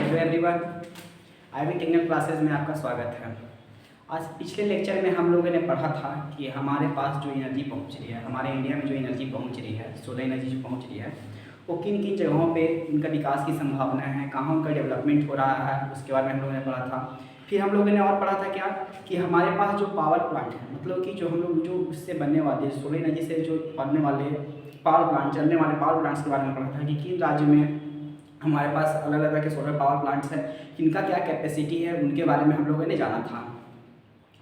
Hello everyone, IV technical classes में आपका स्वागत है। आज पिछले लेक्चर में हम लोगों ने पढ़ा था कि हमारे पास जो एनर्जी पहुंच रही है, हमारे इंडिया में जो एनर्जी पहुंच रही है, सोलर एनर्जी जो पहुंच रही है, वो किन किन जगहों पे उनका विकास की संभावना है, कहाँ उनका डेवलपमेंट हो रहा है, उसके बारे में हम लोगों ने पढ़ा था। फिर हम लोगों ने और पढ़ा था क्या कि हमारे पास जो पावर प्लांट है, मतलब कि जो हम लोग जो उससे बनने वाले सोलर एनर्जी से जो बनने वाले पावर प्लांट, चलने वाले पावर प्लांट्स के बारे में पढ़ा था कि किन राज्यों में हमारे पास अलग अलग तरह के सोलर पावर प्लांट्स हैं, किनका क्या कैपेसिटी है, उनके बारे में हम लोगों ने जाना था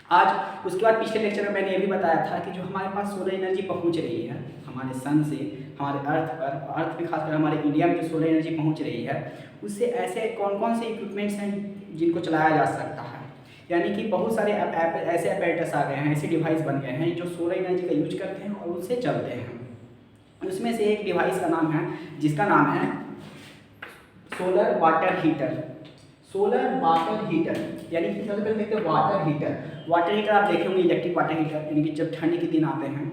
आज। उसके बाद पिछले लेक्चर में मैंने ये भी बताया था कि जो हमारे पास सोलर एनर्जी पहुंच रही है हमारे सन से हमारे अर्थ में, खासकर हमारे इंडिया में जो सोलर एनर्जी पहुंच रही है, उससे ऐसे कौन कौन से इक्विपमेंट्स हैं जिनको चलाया जा सकता है। यानी कि बहुत सारे ऐसे अपैरेटस आ गए हैं, ऐसे डिवाइस बन गए हैं जो सोलर एनर्जी का यूज करते हैं और उससे चलते हैं। उसमें से एक डिवाइस का नाम है, जिसका नाम है solar water heater. Solar water heater यानी कि सबसे पहले देखते हैं वाटर हीटर। वाटर हीटर आप देखे होंगे, इलेक्ट्रिक वाटर हीटर, यानी कि जब ठंड के दिन आते हैं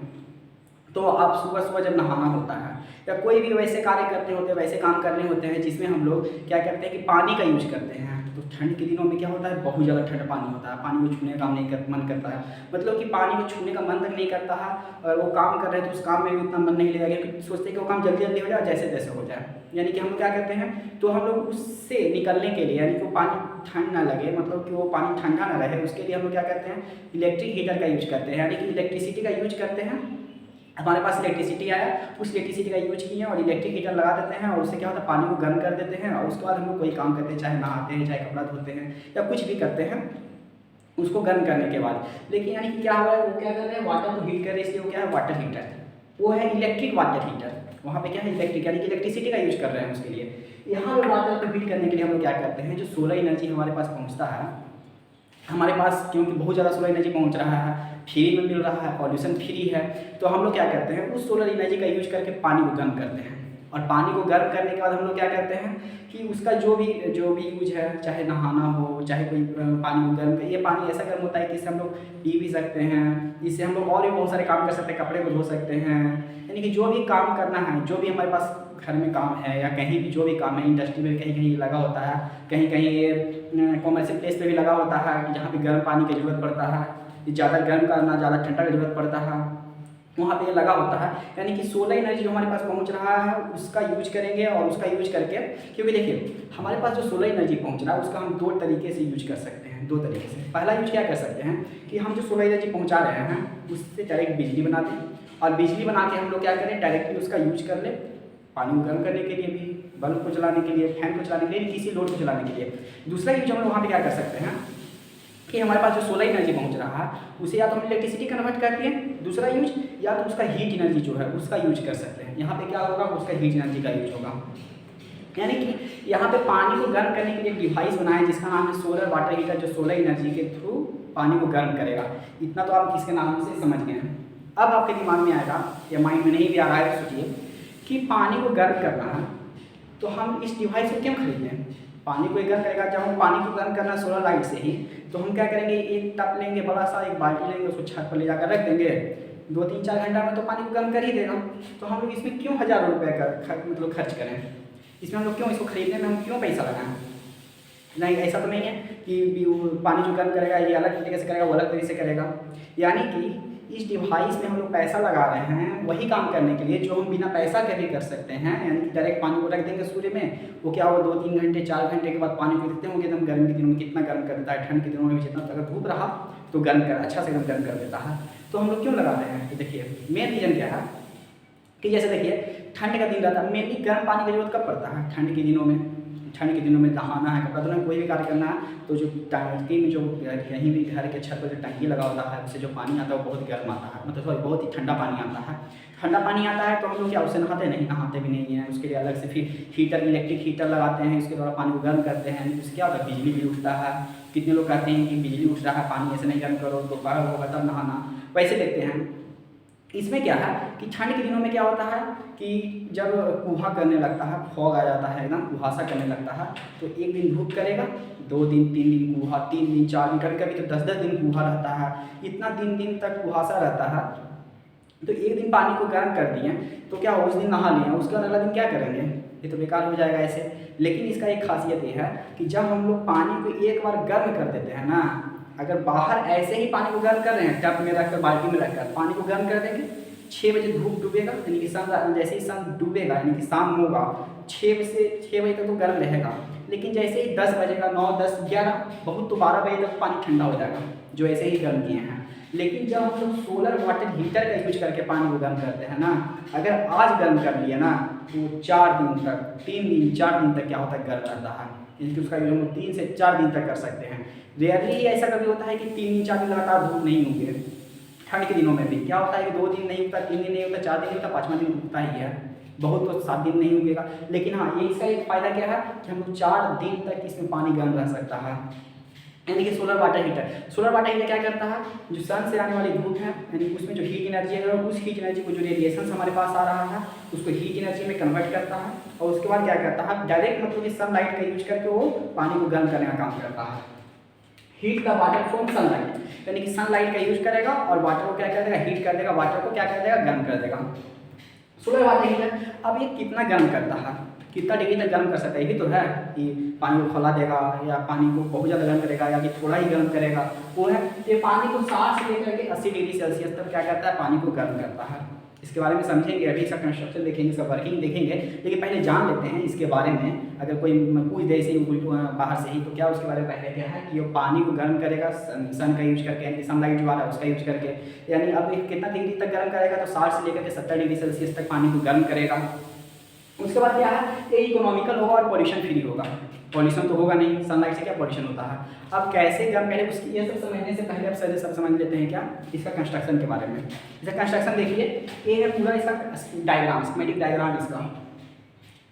तो आप सुबह सुबह जब नहाना होता है या कोई भी वैसे कार्य करते होते हैं, वैसे काम करने होते हैं जिसमें हम लोग क्या करते हैं कि पानी का यूज करते हैं। तो ठंड के दिनों में क्या होता है, बहुत ज़्यादा ठंडा पानी होता है, पानी को छूने का मन करता है, मतलब कि पानी को छूने का मन तक नहीं करता है। और वो काम कर रहे हैं तो उस काम में भी इतना मन नहीं लगेगा, क्योंकि सोचते हैं कि वो काम जल्दी जल्दी हो जाए, जैसे तैसे हो जाए। यानी कि हम क्या करते हैं, तो हम लोग उससे निकलने के लिए, यानी कि वो पानी ठंड ना लगे, मतलब कि वो पानी ठंडा ना रहे, उसके लिए हम लोग क्या करते हैं, इलेक्ट्रिक हीटर का यूज करते हैं। यानी कि इलेक्ट्रिसिटी का यूज करते हैं। हमारे पास इलेक्ट्रिसिटी आया, उस इलेक्ट्रिसिटी का यूज किए और इलेक्ट्रिक हीटर लगा देते हैं, और उससे क्या होता है, पानी को गर्म कर देते हैं। और उसके बाद हम लोग कोई काम करते हैं, चाहे नहाते हैं, चाहे कपड़ा धोते हैं, या कुछ भी करते हैं उसको गर्म करने के बाद। लेकिन यानी कि क्या हो रहा है, वो क्या कर रहे हैं, वाटर को हीट कर रहे हैं, इसलिए वो क्या है, वाटर हीटर। वो है इलेक्ट्रिक वाटर हीटर। वहाँ पे क्या है, इलेक्ट्रिक, यानी कि इलेक्ट्रिसिटी का यूज कर रहे हैं उसके लिए। यहाँ पे वाटर को हीट करने के लिए हम लोग क्या करते हैं, जो सोलर एनर्जी हमारे पास पहुँचता है, हमारे पास क्योंकि बहुत ज़्यादा सोलर एनर्जी पहुंच रहा है, फ्री में मिल रहा है, पॉल्यूशन फ्री है, तो हम लोग क्या करते हैं, उस सोलर एनर्जी का यूज करके पानी को गर्म करते हैं। और पानी को गर्म करने के बाद हम लोग क्या करते हैं कि उसका जो भी यूज है, चाहे नहाना हो, चाहे कोई पानी को गर्म, ये पानी ऐसा गर्म होता है कि इससे हम लोग पी भी सकते हैं, इससे हम लोग और भी बहुत सारे काम कर सकते हैं, कपड़े को धो सकते हैं। यानी कि जो भी काम करना है, जो भी हमारे पास घर में काम है या कहीं भी जो भी काम है, इंडस्ट्री में कहीं कहीं लगा होता है, कहीं कहीं कॉमर्शियल प्लेस पे भी लगा होता है कि जहाँ पे गर्म पानी की ज़रूरत पड़ता है, ज़्यादा गर्म करना, ज़्यादा ठंडा की ज़रूरत पड़ता है, वहाँ पे ये लगा होता है। यानी कि सोलर एनर्जी जो हमारे पास पहुँच रहा है उसका यूज करेंगे, और उसका यूज करके, क्योंकि देखिए हमारे पास जो सोलर एनर्जी पहुँच रहा है उसका हम दो तरीके से यूज कर सकते हैं। दो तरीके से, पहला यूज क्या कर सकते हैं कि हम जो सोलर एनर्जी पहुँचा रहे हैं उससे डायरेक्ट बिजली बना दें, और बिजली बना के हम लोग क्या करें, डायरेक्टली उसका यूज कर लें, पानी को गर्म करने के लिए भी, बल्ब को चलाने के लिए, फैन को चलाने के लिए, किसी लोड को चलाने के लिए। दूसरा यूज हम लोग वहाँ पे क्या कर सकते हैं कि हमारे पास जो सोलर एनर्जी पहुँच रहा है उसे या तो हम इलेक्ट्रिसिटी कन्वर्ट कर दिए, दूसरा यूज, या तो उसका हीट एनर्जी जो है उसका यूज कर सकते हैं। यहाँ पे क्या होगा, उसका हीट एनर्जी का यूज होगा। यानी कि यहाँ पे पानी को गर्म करने के लिए एक डिवाइस बनाया है जिसका नाम है सोलर वाटर हीटर, जो सोलर एनर्जी के थ्रू पानी को गर्म करेगा। इतना तो आप इसके नाम से समझ गए हैं। अब आपके दिमाग में आएगा, या माइंड में नहीं भी आ रहा है, तो सोचिए कि पानी को गर्म करना है तो हम इस डिवाइस को क्यों खरीदें। पानी को गर्म करेगा, जब हम पानी को गर्म करना सोलर लाइट से ही, तो हम क्या करेंगे, एक टब लेंगे, बड़ा सा एक बाल्टी लेंगे, उसको छत पर ले जाकर रख देंगे, 2-3-4 घंटा में तो पानी को गर्म कर ही देगा। तो हम लोग इसमें क्यों हज़ारों रुपये का मतलब खर्च करें, इसमें हम लोग क्यों, इसको खरीदने में हम क्यों पैसा लगाएं। नहीं, ऐसा तो नहीं है कि वो पानी जो गर्म करेगा ये अलग तरीके से करेगा, वो अलग तरीके से करेगा। यानी कि इस डिवाइस में हम लोग पैसा लगा रहे हैं वही काम करने के लिए जो हम बिना पैसा के भी कर सकते हैं। यानी कि डायरेक्ट पानी को रख देंगे सूर्य में, वो क्या हो, 2-3 घंटे 4 घंटे के बाद पानी को देखते होंगे एकदम गर्मी के दिनों में कितना गर्म कर देता है, ठंड के दिनों में भी जितना अगर धूप रहा तो गर्म कर, अच्छा से गर्म कर देता है। तो हम लोग क्यों लगा रहे हैं, तो देखिए मेन रीज़न क्या है कि जैसे देखिए ठंड का दिन रहता है, मेनली गर्म पानी की जरूरत कब पड़ता है, ठंड के दिनों में। ठंड के दिनों में नहाना है, कपड़ा धोना है, कोई भी कार्य करना है, तो जो टंकी में, जो कहीं भी घर के छत पर जो टंकी लगा होता है उससे जो पानी आता है वो बहुत गर्म आता है, मतलब बहुत ही ठंडा पानी आता है। ठंडा पानी आता है तो हम लोग क्या उससे नहाते नहीं, नहाते भी नहीं हैं, उसके लिए अलग से फिर हीटर, इलेक्ट्रिक हीटर लगाते हैं, उसके द्वारा पानी को गर्म करते हैं। उससे क्या होता है, बिजली भी उठता है। कितने लोग कहते हैं कि बिजली उठ रहा है, पानी ऐसे नहीं गर्म करो, दोपहर होगा तब नहाना, वैसे देखते हैं। इसमें क्या है कि ठंड के दिनों में क्या होता है कि जब कुहा करने लगता है, फॉग आ जाता है, एकदम कुहासा करने लगता है, तो एक दिन धूप करेगा, 2 दिन 3 दिन कुहा, 3 दिन 4 दिन, कभी कभी तो 10-10 दिन कुहा रहता है। इतना दिन तक कुहासा रहता है तो एक दिन पानी को गर्म कर दिए तो क्या उस दिन नहा लिए, उसके बाद अगला दिन क्या करेंगे, ये तो बेकार हो जाएगा ऐसे। लेकिन इसका एक खासियत ये है कि जब हम लोग पानी को एक बार गर्म कर देते हैं ना, अगर बाहर ऐसे ही पानी को गर्म कर रहे हैं टब में रखकर बाल्टी में रखकर पानी को गर्म कर देंगे, 6 बजे धूप डूबेगा यानी कि सन जैसे ही सन डूबेगा यानी कि शाम होगा 6 बजे तक तो गर्म रहेगा। लेकिन जैसे ही 10 बजेगा 9, 10, 11 बहुत तो 12 बजे तक पानी ठंडा हो जाएगा जो ऐसे ही गर्म किए हैं। लेकिन जब हम लोग सोलर वाटर हीटर का यूज करके पानी को गर्म करते हैं ना, अगर आज गर्म कर लिए ना तो 4 दिन तक 3 दिन 4 दिन तक क्या होता है गर्म रहता है, क्योंकि उसका यूज हम लोग 3 से 4 दिन तक कर सकते हैं। रेयरली ऐसा कभी होता है कि 3 दिन 4 दिन लगातार धूप नहीं होंगे। ठंड के दिनों में भी क्या होता है कि 2 दिन नहीं उगता, 3 दिन नहीं उगता, 4 दिन नहीं उगता, 5वां दिन उगता ही है, बहुत तो 7 दिन नहीं उगेगा। लेकिन हाँ ये इसका एक फ़ायदा क्या है कि हम लोग 4 दिन तक इसमें पानी गर्म रह सकता है, यानी कि solar water heater. Solar water heater क्या करता है, जो सन से आने वाली धूप है यानी उसमें जो हीट एनर्जी है उस हीट एनर्जी को जो रेडिएशन हमारे पास आ रहा है उसको हीट एनर्जी में कन्वर्ट करता है और उसके बाद क्या करता है डायरेक्ट मतलब कि सनलाइट का यूज करके वो पानी को गर्म करने का काम करता है। Heat the water from sunlight, यानी कि सनलाइट का यूज करेगा और वाटर को क्या कर देगा, हीट कर देगा, वाटर को क्या कर देगा, गर्म कर देगा। सोलर वाटर हीटर अब ये कितना गर्म करता है, कितना डिग्री तक गर्म कर सकता है, ये तो है कि पानी को खौला देगा या पानी को बहुत ज़्यादा गर्म करेगा या कि थोड़ा ही गर्म करेगा, वो है ये पानी को 60 से लेकर के 80 डिग्री सेल्सियस तक क्या करता है, पानी को गर्म करता है। इसके बारे में समझेंगे, अभी इसका कंस्ट्रक्शन देखेंगे, इसका वर्किंग देखेंगे, लेकिन पहले जान लेते हैं इसके बारे में। अगर कोई पूछ दे से बाहर से ही तो क्या उसके बारे में पहले क्या है कि वो पानी को गर्म करेगा सन का यूज करके, यानी सनलाइट जो आ रहा है उसका यूज करके, यानी अब कितना डिग्री तक गर्म करेगा तो 60 से लेकर के 70 डिग्री सेल्सियस तक पानी को गर्म करेगा। उसके बाद क्या है ये इकोनॉमिकल होगा और पॉल्यूशन फ्री होगा, पॉल्यूशन तो होगा नहीं, सनलाइट से क्या पॉल्यूशन होता है। अब कैसे गर्म करें उसकी ये सब समझने से पहले अब सब समझ लेते हैं क्या इसका कंस्ट्रक्शन के बारे में। इसका कंस्ट्रक्शन देखिए, ये है पूरा इसका डायग्राम, स्कीमेटिक डायग्राम इसका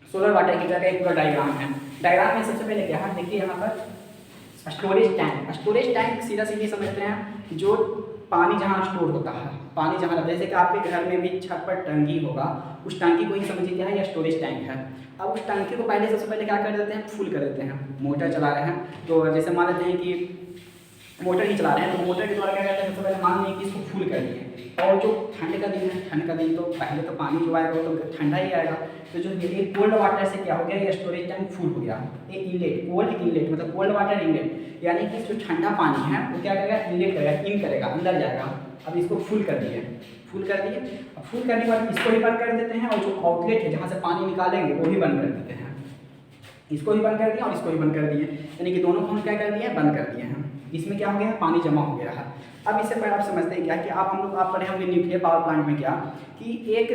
सोलर वाटर हीटर का एक पूरा डायग्राम है। डायग्राम में सबसे पहले क्या है देखिए यहाँ पर स्टोरेज टैंक, स्टोरेज टैंक सीधा सीधे समझते हैं जो पानी जहाँ स्टोर होता है, पानी जहाँ रहता है, जैसे कि आपके घर में भी छत पर टंकी होगा, उस टंकी को ही समझिए क्या है या स्टोरेज टैंक है। अब उस टंकी को पहले सबसे पहले क्या कर देते हैं, फुल कर देते हैं। मोटर चला रहे हैं तो जैसे मान लेते हैं कि मोटर ही चला रहे हैं तो मोटर के द्वारा क्या करते हैं, सबसे पहले मान लें कि इसको फुल कर दिए। और जो ठंड का दिन है, ठंड का दिन तो पहले तो पानी जो आएगा वो तो ठंडा ही आएगा, तो जो ये कोल्ड वाटर से क्या हो गया, ये स्टोरेज टैंक फुल हो गया। ये इनलेट, कोल्ड इनलेट मतलब कोल्ड वाटर इनलेट, यानी कि जो ठंडा पानी है वो क्या करेगा, इनलेट करेगा, इन करेगा, अंदर जाएगा। अब इसको फुल कर दिए, फुल कर दिए। अब फुल करने के बाद इसको भी बंद कर देते हैं और जो आउटलेट है जहाँ से पानी निकालेंगे वो भी बंद कर देते हैं। इसको भी बंद कर दिया और इसको भी बंद कर दिए, यानी कि दोनों को हम क्या कर दिए, बंद कर दिए हैं। इसमें क्या हो गया, पानी जमा हो गया है। अब इससे पहले आप समझते हैं क्या कि आप पढ़े होंगे न्यूक्लियर पावर प्लांट में क्या कि एक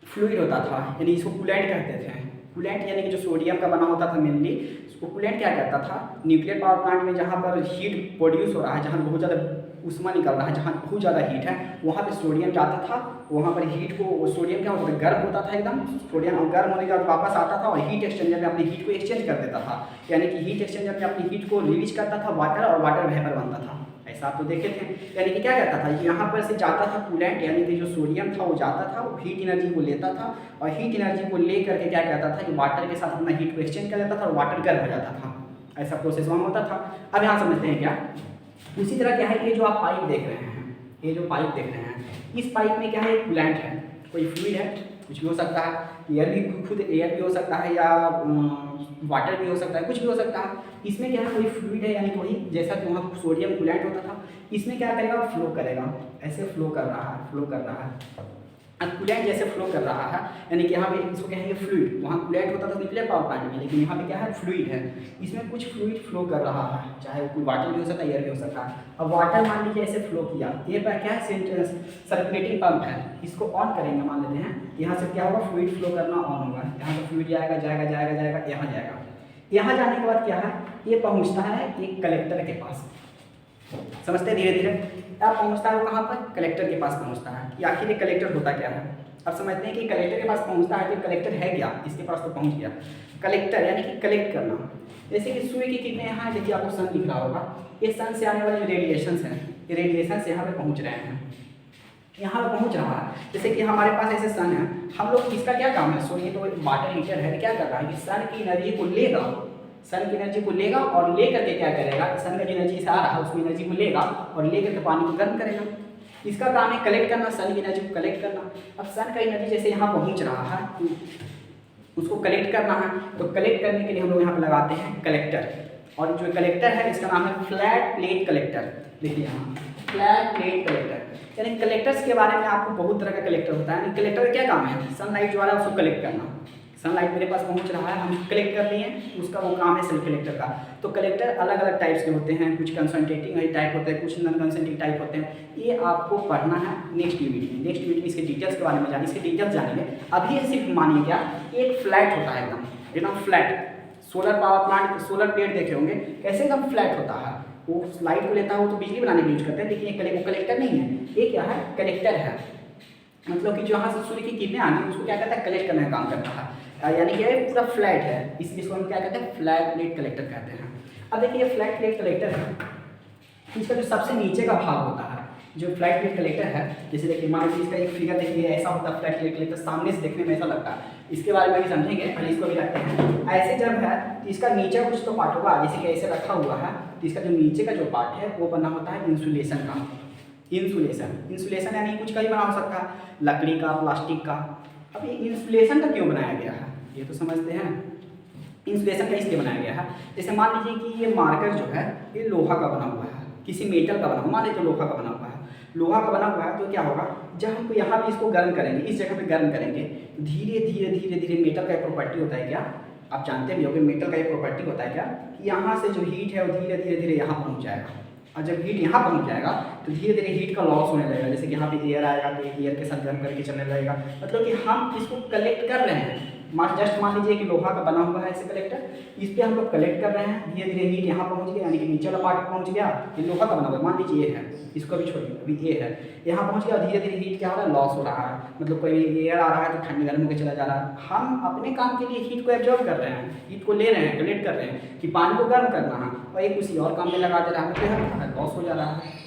फ्लूइड होता था, यानी इसको कूलेंट कहते थे। कूलेंट यानी कि जो सोडियम का बना होता था मेनली, उसको कूलेंट क्या करता था, न्यूक्लियर पावर प्लांट में जहाँ पर हीट प्रोड्यूस हो रहा है, जहाँ बहुत ज़्यादा उष्मा निकल रहा है, जहाँ बहुत ज़्यादा हीट है, वहाँ पे सोडियम जाता था, वहाँ पर हीट को सोडियम क्या होता था, गर्म होता था एकदम, सोडियम गर्म होने के बाद वापस आता था और हीट एक्सचेंजर में अपनी हीट को एक्सचेंज कर देता था, यानी कि हीट एक्सचेंजर में अपनी हीट को रिलीज करता था वाटर, और वाटर वेपर बनता था। ऐसा आप तो देखे थे, यानी कि क्या करता था, यहाँ पर से जाता था कूलेंट, यानी कि जो सोडियम था वो जाता था, वो हीट एनर्जी को लेता था और हीट एनर्जी को ले करके क्या करता था कि वाटर के साथ अपना हीट को एक्सचेंज कर देता था और वाटर गर्म हो जाता था। ऐसा प्रोसेस वहाँ होता था। अब यहाँ समझते हैं क्या, उसी तरह क्या है, ये जो आप पाइप देख रहे हैं, ये जो पाइप देख रहे हैं, इस पाइप में क्या है, एक कूलेंट है, कोई फ्लूइड है, कुछ भी हो सकता है, एयर भी, खुद एयर भी हो सकता है या वाटर भी हो सकता है, कुछ भी हो सकता है। इसमें क्या है, कोई फ्लूइड है, यानी कोई जैसा कि वहाँ सोडियम कूलेंट होता था, इसमें क्या करेगा, फ्लो करेगा, ऐसे फ्लो कर रहा है, फ्लो कर रहा है। अब कूलेंट जैसे फ्लो कर रहा है, यानी कि यहाँ पे इसको कहेंगे फ्लूइड, वहाँ कूलेंट होता था न्यूक्लियर पावर प्लांट में, लेकिन यहाँ पे क्या है, फ्लूइड है, इसमें कुछ फ्लूइड फ्लो कर रहा है, चाहे वो कोई वाटर भी हो सकता है, एयर भी हो सकता है। अब वाटर मान लीजिए ऐसे फ्लो किया, ये क्या है, सर्कुलेटिंग पंप है, इसको ऑन करेंगे, मान लेते हैं यहाँ से क्या होगा, फ्लूइड फ्लो करना ऑन होगा, यहाँ से फ्लूइड जाएगा जाएगा जाएगा जाएगा, यहाँ जाएगा, यहाँ जाने के बाद क्या है, ये पहुँचता है एक कलेक्टर के पास, समझते हैं धीरे धीरे। अब पहुंचता है वो कहाँ पर, कलेक्टर के पास पहुंचता है। कि आखिर ये कलेक्टर होता क्या है, अब समझते हैं कि कलेक्टर के पास पहुंचता है, कि कलेक्टर है क्या, इसके पास तो पहुंच गया। कलेक्टर यानी कि कलेक्ट करना, जैसे कि सूर्य की किरणें यहाँ देखिए आपको सन दिख रहा होगा, ये सन से आने वाले जो रेडिएशंस हैं, ये रेडिएशंस यहाँ पे पहुँच रहे हैं, यहाँ पर पहुँच रहा है। जैसे कि हमारे पास ऐसे सन है, हम लोग इसका क्या काम है, सूर्य तो वाटर हीटर है, क्या कर रहा है कि सन की एनर्जी को लेगा, सन की एनर्जी को लेगा और ले करके क्या करेगा, सन का जो एनर्जी से आ रहा है उसको एनर्जी को लेगा और ले करके पानी को गर्म करेगा। इसका काम है कलेक्ट करना, सन की एनर्जी को कलेक्ट करना। अब सन का एनर्जी जैसे यहाँ पहुँच रहा है तो उसको कलेक्ट करना है, तो कलेक्ट करने के लिए हम लोग यहाँ पे लगाते हैं कलेक्टर। और जो कलेक्टर है इसका नाम है फ्लैट प्लेट कलेक्टर। देखिए यहाँ फ्लैट प्लेट कलेक्टर, यानी कलेक्टर्स के बारे में आपको बहुत तरह का कलेक्टर होता है। कलेक्टर का क्या काम है? सनलाइट द्वारा उसको कलेक्ट करना। सनलाइट मेरे पास पहुंच रहा है, हम कलेक्ट कर लिए, उसका वो काम है सेल कलेक्टर का। तो कलेक्टर अलग अलग टाइप्स के होते हैं, कुछ कंसंट्रेटिंग टाइप होते हैं, कुछ नॉन कंसंट्रेटिंग टाइप होते हैं। ये आपको पढ़ना है नेक्स्ट यूनिट में। नेक्स्ट यूनिट में इसके डिटेल्स के बारे में जानिए, इसके डिटेल्स जानेंगे। अभी सिर्फ मानिए क्या, एक फ्लैट होता है एकदम flat. Solar power plant, solar plate देखे होंगे कैसे एकदम फ्लैट होता है, वो लाइट को लेता है, वो तो बिजली बनाने में यूज करते हैं, लेकिन ये कलेक्टर नहीं है, ये क्या है? कलेक्टर है। मतलब कि जो यहाँ से सूर्य की किरणें आनी है उसको क्या कहता है? कलेक्ट करने का काम करता है। यानी कि ये पूरा फ्लैट है, इसलिए इसको हम क्या कहते हैं? फ्लैट प्लेट कलेक्टर कहते हैं। अब देखिए ये फ्लैट प्लेट कलेक्टर है, इसका जो सबसे नीचे का भाग होता है जो फ्लैट प्लेट कलेक्टर है, जैसे देखिए मान लीजिए इसका एक फिगर देखिए ऐसा होता है फ्लैट प्लेट कलेक्टर, सामने से देखने में ऐसा लगता है। इसके बारे में भी समझेंगे, पहले इसको भी रखते हैं। ऐसे जब है तो इसका नीचे कुछ तो पार्ट होगा, जैसे कि ऐसे रखा हुआ है, तो इसका जो नीचे का जो पार्ट है वो बना होता है इंसुलेशन का। इंसुलेशन यानी कुछ का ही बना हो सकता है, लकड़ी का, प्लास्टिक का। अब ये इंसुलेशन का क्यों बनाया गया है ये तो समझते हैं। इंसुलेशन का इसलिए बनाया गया है, जैसे मान लीजिए कि ये मार्कर जो है ये लोहा का बना हुआ है, किसी मेटल का बना हुआ, मान लीजिए लोहा का बना हुआ है, लोहा का बना हुआ है, तो क्या होगा जब हम यहाँ पे इसको गर्म करेंगे, इस जगह पे गर्म करेंगे, धीरे धीरे धीरे धीरे मेटल का एक प्रॉपर्टी होता है क्या, आप जानते भी होंगे मेटल का एक प्रॉपर्टी होता है क्या, कि यहाँ से जो हीट है वो धीरे धीरे धीरे यहाँ पहुँच जाएगा। और जब हीट यहाँ पहुँच जाएगा तो धीरे धीरे हीट का लॉस होने लगेगा। जैसे कि यहाँ पे एयर आएगा तो एयर के साथ गर्म करके चलने लगेगा। मतलब कि हम इसको कलेक्ट कर रहे हैं, जस्ट मान लीजिए कि लोहा का बना हुआ है ऐसे कलेक्टर, इस पर हम लोग कलेक्ट कर रहे हैं, धीरे धीरे हीट यहाँ पहुँच गया, यानी कि नीचे वाला पार्ट पहुँच गया। ये लोहा का बना हुआ है, मान लीजिए ये है, इसको भी छोड़िए, अभी ये है, यहाँ पहुँच गया, धीरे धीरे हीट क्या हो रहा है? लॉस हो रहा है। मतलब कोई एयर आ रहा है तो ठंड गर्म होकर चला जा रहा है। हम अपने काम के लिए हीट को एब्जॉर्ब कर रहे हैं, हीट को ले रहे हैं, कलेक्ट कर रहे हैं कि पानी को गर्म करना है, और एक किसी और काम में लगा दे रहा है, मतलब लॉस हो जा रहा है।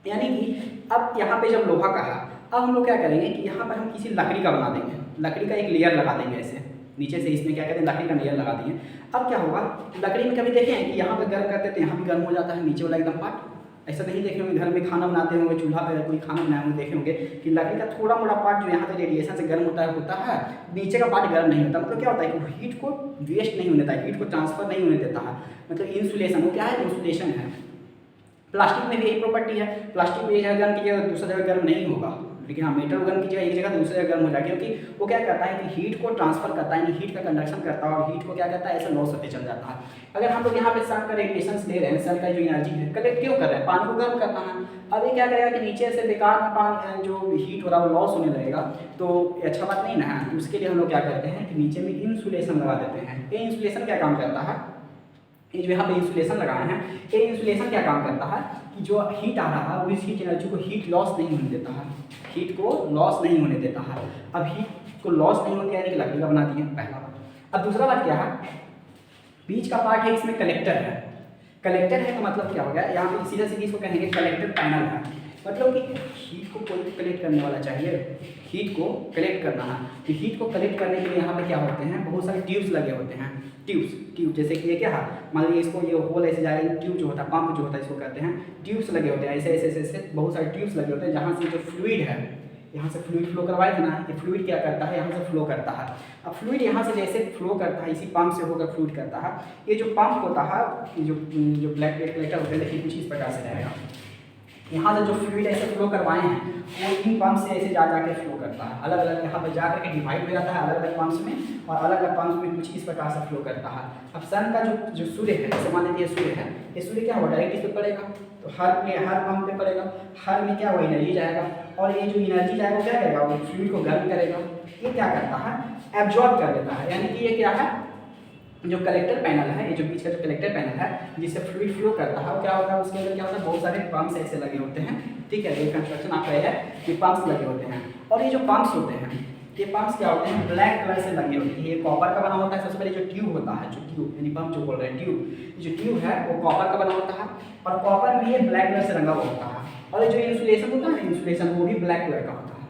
यानी कि अब यहाँ पे जब लोहा का है, अब हम लोग क्या करेंगे कि यहाँ पर हम किसी लकड़ी का बना देंगे, लकड़ी का एक लेयर लगा देंगे ऐसे नीचे से, इसमें क्या कहते हैं लकड़ी का लेयर लगा दिए। अब क्या होगा, लकड़ी में कभी देखे हैं कि यहाँ पे गर्म करते थे, यहाँ भी गर्म हो जाता है नीचे वाला एकदम पार्ट? ऐसा नहीं देखे होंगे, घर में खाना बनाते होंगे, चूल्हा पे कोई खाना बनाए होंगे, देखे होंगे कि लकड़ी का थोड़ा मोटा पार्ट जो यहाँ पे रेडिएशन से गर्म होता है, नीचे का पार्ट गर्म नहीं होता। मतलब क्या होता है कि हीट को वेस्ट नहीं होने देता है, हीट को ट्रांसफर नहीं होने देता है। मतलब इंसुलेशन, वो क्या है? इंसुलेशन है। प्लास्टिक में भी यही प्रॉपर्टी है, प्लास्टिक में एक जगह गर्म कीजिएगा दूसरी जगह गर्म नहीं होगा, लेकिन हाँ मेटल गर्म कीजिएगा एक जगह दूसरी जगह गर्म हो जाएगा, क्योंकि वो क्या करता है कि हीट को ट्रांसफर करता है, हीट का कंडक्शन करता है, और हीट को क्या करता है? ऐसा लॉस होते चल जाता है। अगर हम लोग यहाँ पे सन का रेडिएशन ले रहे हैं, सन का जो एनर्जी है कलेक्ट क्यों कर रहे हैं? पानी को गर्म करना है। अब ये क्या करेगा कि नीचे से बेकार में पानी जो हीट हो रहा है वो लॉस होने लगेगा, तो अच्छा बात नहीं ना है। तो उसके लिए हम लोग क्या करते हैं कि नीचे में इंसुलेशन लगा देते हैं। ये इंसुलेशन क्या काम करता है? ये जो यहाँ पे इंसुलेशन लगाए हैं, ये इंसुलेशन क्या काम करता है कि जो हीट आ रहा है वो इस हीट एनर्जी को हीट लॉस नहीं होने देता है, हीट को लॉस नहीं होने देता है। अब हीट को लॉस नहीं होने यानी कि लकड़ी का बना दिए, पहला बात। अब दूसरा बात क्या है, बीच का पार्ट है इसमें कलेक्टर है। कलेक्टर है तो मतलब क्या हो गया, यहाँ पे सीधा सीधी इसको कहेंगे कलेक्टर पैनल है। मतलब कि हीट को कोई कलेक्ट करने वाला चाहिए, हीट को कलेक्ट करना है। तो हीट को कलेक्ट करने के लिए यहाँ पे क्या होते हैं, बहुत सारे ट्यूब्स लगे होते हैं। ट्यूब जैसे कि ये क्या है, मान लीजिए इसको ये होल ऐसे जाएगा, ट्यूब जो होता है, पंप जो होता है इसको कहते हैं, ट्यूब्स लगे होते हैं, ऐसे ऐसे ऐसे ऐसे बहुत सारे ट्यूब्स लगे होते हैं, जहाँ से जो फ्लूइड है, यहाँ से फ्लूइड फ्लो करवाए थे ना, ये फ्लूइड क्या करता है, यहाँ से फ्लो करता है। अब फ्लूइड यहाँ से जैसे फ्लो करता है, इसी पंप से होकर फ्लूइड करता है। ये जो पंप होता है, जो ब्लैक प्लेट कलेक्टर होते हैं, देखिए कुछ इस प्रकार से रहेगा। यहाँ से जो फ्लूइड ऐसे फ्लो करवाए हैं वो इन पंप से ऐसे जा के फ्लो करता है, अलग अलग यहाँ पर जा करके डिवाइड हो जाता है अलग अलग पंप्स में, और अलग अलग पंप्स में कुछ इस प्रकार से फ्लो करता है। अब सन का जो सूर्य है, जैसे मान लीजिए सूर्य है, ये सूर्य क्या होगा, डायरेक्ट इस पर पड़ेगा, तो हर पंप पे पड़ेगा, हर में क्या होगा, एनर्जी जाएगा, और ये जो एनर्जी जाएगा वो क्या करेगा, वो फ्लूइड को गर्म करेगा। ये क्या करता है, एब्जॉर्ब कर लेता है। यानी कि ये क्या है, जो कलेक्टर पैनल है, ये जो बीच का जो कलेक्टर पैनल है जिससे फ्लूइड फ्लो करता है, वो क्या होता है, उसके अंदर क्या होता है, बहुत सारे पंप्स ऐसे लगे होते हैं। ठीक है, ये कंस्ट्रक्शन आप रहे हैं कि पंप्स लगे होते हैं, और ये जो पंप्स होते हैं, ये पंप्स क्या होते हैं, ब्लैक कलर से लगे होते हैं। ये कॉपर का बना होता है। सबसे पहले जो ट्यूब होता है, जो ट्यूब यानी पंप जो बोल रहे हैं, ट्यूब, जो ट्यूब है वो कॉपर का बना होता है, और कॉपर में ये ब्लैक कलर से रंगा हुआ होता है। और जो इंसुलेशन होता है ना, इंसुलेशन वो भी ब्लैक कलर का होता है।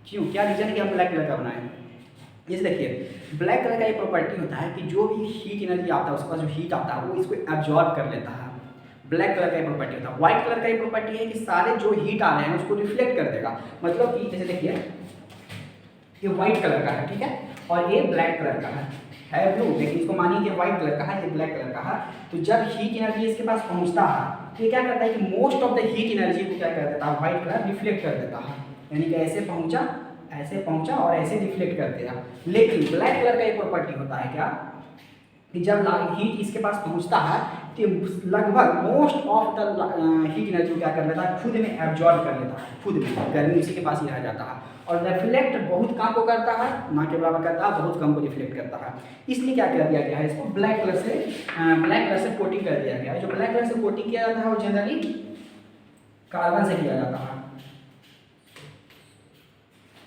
क्यों, क्या रीजन है कि हम ब्लैक कलर का बनाए? जैसे देखिए ब्लैक कलर का ये प्रॉपर्टी होता है कि जो भी हीट एनर्जी आता है, उसके पास जो हीट आता है वो इसको एब्जॉर्ब कर लेता है। ब्लैक कलर का ही प्रॉपर्टी होता है। व्हाइट कलर का ही प्रॉपर्टी है कि सारे जो हीट आ रहे हैं उसको रिफ्लेक्ट कर देगा। मतलब कि जैसे देखिए ये व्हाइट कलर का है, ठीक है, और ये ब्लैक कलर का है ब्लू, लेकिन इसको मानिए कि व्हाइट कलर का है, ये ब्लैक कलर का है। तो जब हीट एनर्जी इसके पास पहुंचता है तो ये क्या करता है कि most of the heat energy को क्या कर देता है, व्हाइट कलर रिफ्लेक्ट कर देता है, यानी कि ऐसे पहुंचा और ऐसे रिफ्लेक्ट कर दिया। लेकिन ब्लैक कलर का एक प्रॉपर्टी होता है क्या कि जब हीट इसके पास पहुंचता है तो लगभग most of the heat energy क्या कर लेता है, खुद में एब्जॉर्ब कर लेता है, खुद में गर्मी उसी के पास ही रह जाता है। और रिफ्लेक्ट बहुत कम को करता है, ना के बराबर करता है, बहुत कम को रिफ्लेक्ट करता है। इसलिए क्या कर दिया गया है, इसको ब्लैक कलर से कोटिंग कर दिया गया है। जो ब्लैक कलर से कोटिंग किया जाता है वो जनरली कार्बन से किया जाता है।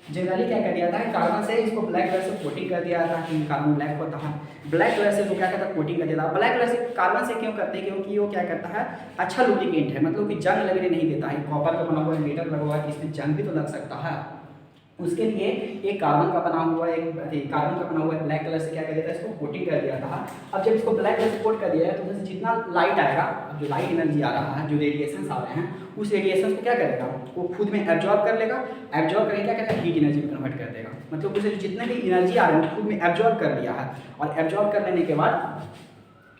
जनरली क्या कर दिया जाता है, कार्बन से इसको ब्लैक कलर से कोटिंग कर दिया जाता है, क्योंकि कार्बन ब्लैक होता है। ब्लैक कलर से जो क्या करता है, कोटिंग कर देता है। ब्लैक कलर से कार्बन से क्यों करते हैं, क्योंकि वो क्या करता है, अच्छा लुब्रिकेंट है, मतलब कि जंग लगने नहीं देता है। कॉपर का बना हुआ है, मीटर लगा हुआ है, इसमें जंग भी तो लग सकता है, उसके लिए एक कार्बन का बना हुआ है ब्लैक कलर से क्या कर देता है, इसको कोटिंग कर दिया था। अब जब इसको ब्लैक कलर से कोट कर दिया है तो उससे जितना लाइट आएगा, जो लाइट एनर्जी आ रहा है, जो रेडिएशन आ रहे हैं, उस रेडिएशन को क्या करेगा, वो खुद में एब्जॉर्ब कर लेगा। एब्जॉर्ब करके क्या करेगा, हीट एनर्जी में कन्वर्ट कर देगा। मतलब उसे जितने भी एनर्जी आ रहे हैं खुद में एब्जॉर्ब कर लिया है, और एब्जॉर्ब कर लेने के बाद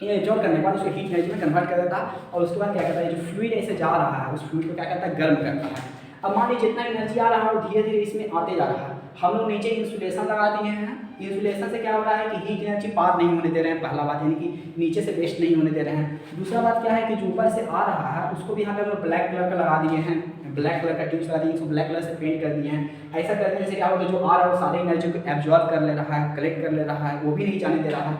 एब्जॉर्ब करने के बाद उसको हीट एनर्जी में कन्वर्ट कर देता है। और उसके बाद क्या करता है, जो फ्लूइड ऐसे जा रहा है उस फ्लूइड को क्या करता है, गर्म करता है। अब मान लीजिए जितना एनर्जी आ रहा है वो धीरे धीरे इसमें आते जा रहा है। हम लोग नीचे इंसुलेशन लगा दिए हैं। इंसुलेशन से क्या हो रहा है कि हीट एनर्जी पार नहीं होने दे रहे हैं, पहला बात, यानी कि नीचे से वेस्ट नहीं होने दे रहे हैं। दूसरा बात क्या है कि जो ऊपर से आ रहा है उसको भी यहाँ पे हम लोग ब्लैक कलर का लगा दिए हैं, ब्लैक कलर का ट्यूब्स लगा दिए, इसको ब्लैक कलर से पेंट कर दिए हैं। ऐसा करने से क्या होगा, जो आ रहा है वो सारे एनर्जी को एब्जॉर्ब कर ले रहा है, कलेक्ट कर ले रहा है, वो भी नहीं जाने दे रहा है।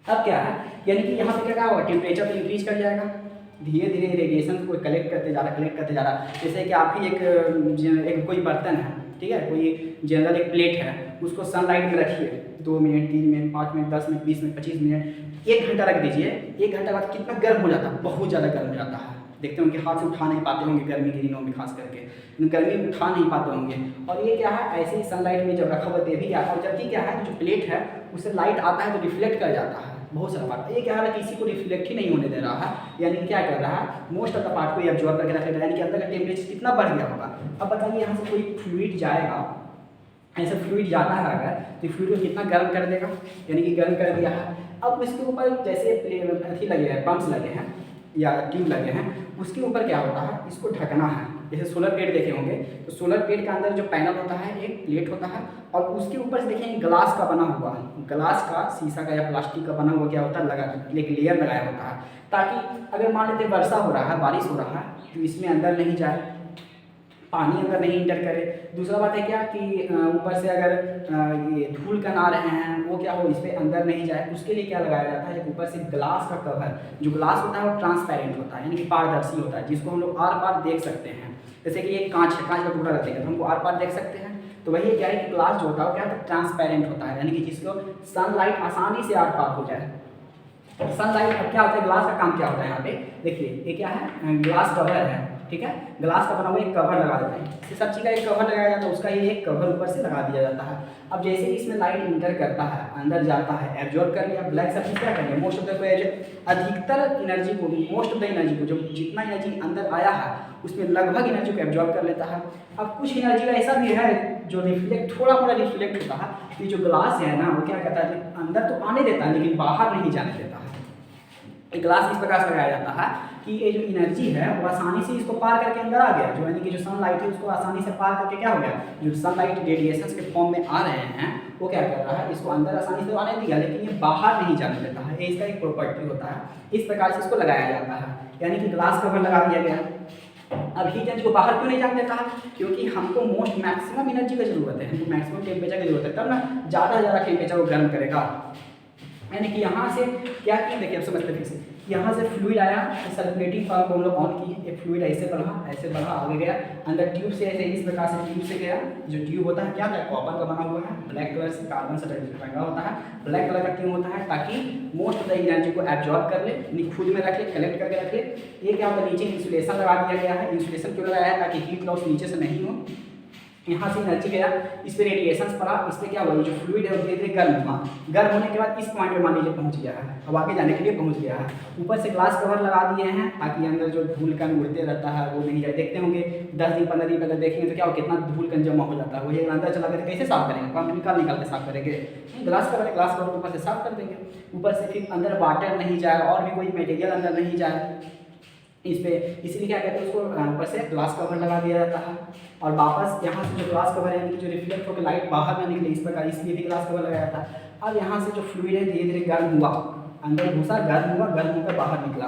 अब क्या है, यानी कि यहाँ पे क्या होगा, टेम्परेचर तो इंक्रीज कर जाएगा, धीरे धीरे रेडिएशन को कलेक्ट करते जा रहा है। जैसे कि आप ही एक कोई बर्तन है, ठीक है, कोई जनरल एक प्लेट है, उसको सनलाइट में रखिए 2 minute 3 minute 5 minute 10 minute 20 minute 25 minute 1 घंटा रख दीजिए। 1 घंटा बाद कितना गर्म हो जाता है, बहुत ज़्यादा गर्म हो जाता है। देखते होंगे हाथ से उठा नहीं पाते होंगे गर्मी के दिनों में, खास करके गर्मी में उठा नहीं पाते होंगे। और ये क्या है, ऐसे ही सनलाइट में जब रखा हुआ देवी क्या है, और जबकि क्या है, जो प्लेट है उससे लाइट आता है तो रिफ्लेक्ट कर जाता है बहुत सारा पार्ट। ये क्या है, किसी को रिफ्लेक्ट ही नहीं होने दे रहा है, यानी क्या कर रहा है, मोस्ट ऑफ द पार्ट को एब्जॉर्ब करके रख ले रहा है, यानी कि अंदर का टेम्परेचर कितना बढ़ गया होगा। अब बताइए यहाँ से कोई फ्लूइड जाएगा, ऐसे फ्लूइड जाता है अगर, तो फ्लूइड को कितना गर्म कर देगा, यानी कि गर्म कर दिया है। अब इसके ऊपर जैसे अथी लगे हैं, पंप्स लगे हैं या ट्यूब लगे हैं, उसके ऊपर क्या होता है, इसको ढकना है। जैसे सोलर प्लेट देखे होंगे, तो सोलर प्लेट के अंदर जो पैनल होता है एक प्लेट होता है, और उसके ऊपर से देखें ग्लास का बना हुआ, ग्लास का, शीशा का या प्लास्टिक का बना हुआ क्या होता है, लगा एक लेयर लगाया होता है, ताकि अगर मान लेते वर्षा हो रहा है, बारिश हो रहा है, तो इसमें अंदर नहीं जाए, पानी अंदर नहीं इंटर करे। दूसरा बात है क्या कि ऊपर से अगर ये धूल कण आ रहे हैं वो क्या हो, इस पर अंदर नहीं जाए, उसके लिए क्या लगाया जाता है, ऊपर से ग्लास का कवर, जो ग्लास होता है वो ट्रांसपेरेंट होता है, यानी कि पारदर्शी होता है, जिसको हम लोग आर पार देख सकते हैं। जैसे कि ये कांच है, कांच का टुकड़ा रहता है तो हमको आर पार देख सकते हैं। तो वही क्या है कि ग्लास जो होता है वो क्या है, ट्रांसपेरेंट होता है, यानी कि जिसको सनलाइट आसानी से आर पार हो जाए। सनलाइट अब क्या होता है, ग्लास का काम क्या होता है, यहाँ पे देखिए ये क्या है, ग्लास कवर है, ठीक है, ग्लास का बना हुआ एक कवर लगा देते हैं, इस सब चीज़ का एक कवर लगाया जाता है, उसका ये एक कवर ऊपर से लगा दिया जाता है। अब जैसे ही इसमें लाइट इंटर करता है, अंदर जाता है, एब्जॉर्ब कर लिया, ब्लैक सब चीज़ क्या करेंगे, मोस्ट ऑफ द अधिकतर एनर्जी को, मोस्ट ऑफ द एनर्जी को, जो जितना एनर्जी अंदर आया है उसमें लगभग एनर्जी को एब्जॉर्ब कर लेता है। अब कुछ एनर्जी का ऐसा भी है जो रिफ्लेक्ट, थोड़ा थोड़ा रिफ्लेक्ट होता है, कि जो ग्लास है ना वो क्या कहता है, अंदर तो आने देता है लेकिन बाहर नहीं जाने देता है। एक ग्लास इस प्रकार से लगाया जाता है कि ये जो एनर्जी है वो आसानी से इसको पार करके अंदर आ गया, जो यानी कि जो सनलाइट है उसको आसानी से पार करके क्या हो गया, जो सनलाइट रेडिएशंस के फॉर्म में आ रहे हैं वो क्या कर रहा है, इसको अंदर आसानी से आने दिया, लेकिन ये बाहर नहीं जाने देता है। ये इसका एक प्रॉपर्टी होता है, इस प्रकार से इसको लगाया जाता है, यानी कि ग्लास कवर लगा दिया गया। अब हीट एनर्जी को बाहर क्यों नहीं जाने देता है, क्योंकि हमको मैक्सिमम एनर्जी की जरूरत है, हमको मैक्सिमम टेम्परेचर की जरूरत है, तब ना ज़्यादा से ज़्यादा टेम्परेचर को गर्म करेगा। यानी कि यहाँ से क्या किया, देखिए अब समझते फिर से, यहाँ से फ्लूइड आया, सर्कुलेटिंग पंप को हम लोग ऑन किए, एक फ्लूइड ऐसे बढ़ा आगे गया, अंदर ट्यूब से ऐसे इस प्रकार से ट्यूब से गया। जो ट्यूब होता है क्या है, कॉपर का बना हुआ है, ब्लैक कलर से कार्बन से टंगा होता है, ब्लैक कलर का ट्यूब होता है, ताकि मोस्ट ऑफ द एनर्जी को एब्जॉर्ब कर ले, यानी खुद में रख ले, कलेक्ट करके रख ले। ये क्या होता है, नीचे इंसुलेशन लगा दिया गया है। इंसुलेशन क्यों लगाया है, ताकि हीट लॉस नीचे से नहीं हो, यहाँ से एनर्जी गया, इस पर रेडिएशन पड़ा, इस पर क्या हुआ, जो फ्लूइड है वो धीरे धीरे गर्म हुआ। गर्म होने के बाद इस पॉइंट पे मान लीजिए पहुँच गया है, अब आगे जाने के लिए पहुँच गया है। ऊपर से ग्लास कवर लगा दिए हैं ताकि अंदर जो धूल कण उड़ते रहता है वो नहीं जाए। देखते होंगे 10 दिन 15 दिन अगर देखेंगे तो क्या हो, कितना धूल कण जमा हो जाता है। वही अंदर चला गया तो कैसे साफ करेंगे, पंप निकाल के साफ करेंगे, ग्लास कवर के ऊपर से साफ कर देंगे। ऊपर से फिर अंदर वाटर नहीं जाए और भी कोई मटेरियल अंदर नहीं जाए इस पे, इसलिए क्या कहते हैं उसको ऊपर से ग्लास कवर लगा दिया जाता है। और वापस यहाँ से जो ग्लास कवर है जो रिफ्लेक्ट होकर लाइट बाहर ना निकले इस प्रकार, इसलिए भी ग्लास कवर लगाया जाता है। अब यहाँ से जो फ्लूइड है धीरे धीरे गर्म हुआ, अंदर घुसा, गर्म हुआ, गर्म होकर बाहर निकला,